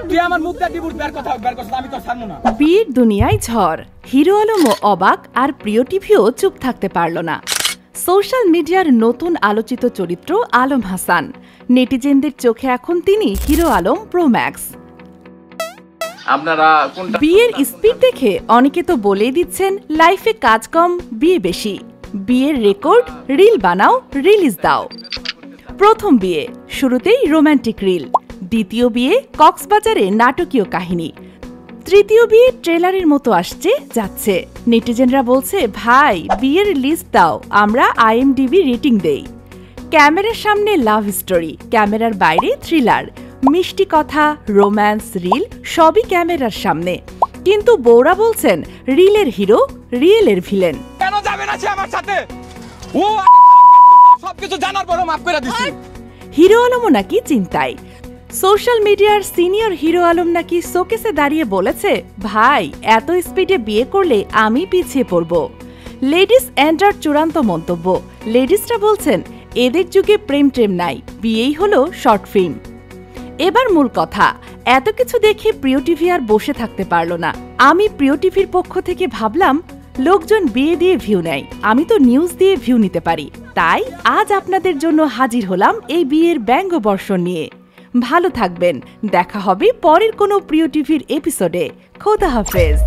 তুই আমার মুখ দিয়ে ডিভোর্স বের কথা আমি তো ছাড়বো না। বিয়ের দুনিয়ায় ঝড়, হিরো আলমও অবাক আর প্রিয় টিভিও চুপ থাকতে পারল না। সোশ্যাল মিডিয়ার নতুন আলোচিত চরিত্র আলম হাসান, নেটিজেনদের চোখে এখন তিনি হিরো আলম প্রো ম্যাক্স। বিয়ের স্পিড দেখে অনেকে তো বলেই দিচ্ছেন লাইফে কাজ কম বিয়ে বেশি। বিয়ের রেকর্ড, রিল বানাও রিলিজ দাও। প্রথম বিয়ে, শুরুতেই রোমান্টিক রিল। দ্বিতীয় বিয়ে, কক্সবাজারে নাটকীয় কাহিনী। তৃতীয় বিয়ে ট্রেলারের মতো আসছে যাচ্ছে। নেটিজেনরা বলছে ভাই বিয়ের লিস্ট দাও, আমরা IMDb রেটিং দেই। ক্যামেরার সামনে লাভ স্টোরি, ক্যামেরার বাইরে থ্রিলার, মিষ্টি কথা, রোম্যান্স, রিল সবই ক্যামেরার সামনে। কিন্তু বউরা বলছেন রিলের হিরো রিয়েলের ভিলেন। কেন যাবে না সে আমার সাথে? ও সবকিছু জানার পরও মাফ করে দিছি। হিরো আলমও নাকি চিন্তায়। সোশ্যাল মিডিয়ার সিনিয়র হিরো আলম নাকি শোকেসে দাঁড়িয়ে বলেছে ভাই এত স্পিডে বিয়ে করলে আমি পিছিয়ে পড়ব। লেডিস এন্টার চূড়ান্ত মন্তব্য। লেডিসরা বলছেন এদের যুগে প্রেম ট্রেম নাই, বিয়েই হলো শর্ট ফিল্ম। এবার মূল কথা, এত কিছু দেখে প্রিয় টিভি আর বসে থাকতে পারল না। আমি প্রিয় টিভির পক্ষ থেকে ভাবলাম লোকজন বিয়ে দিয়ে ভিউ নেয়, আমি তো নিউজ দিয়ে ভিউ নিতে পারি। তাই আজ আপনাদের জন্য হাজির হলাম এই বিয়ের ব্যঙ্গ বর্ষণ নিয়ে। ভালো থাকবেন, দেখা হবে পরের কোনো প্রিয় টিভির এপিসোডে। খোদা হাফেজ।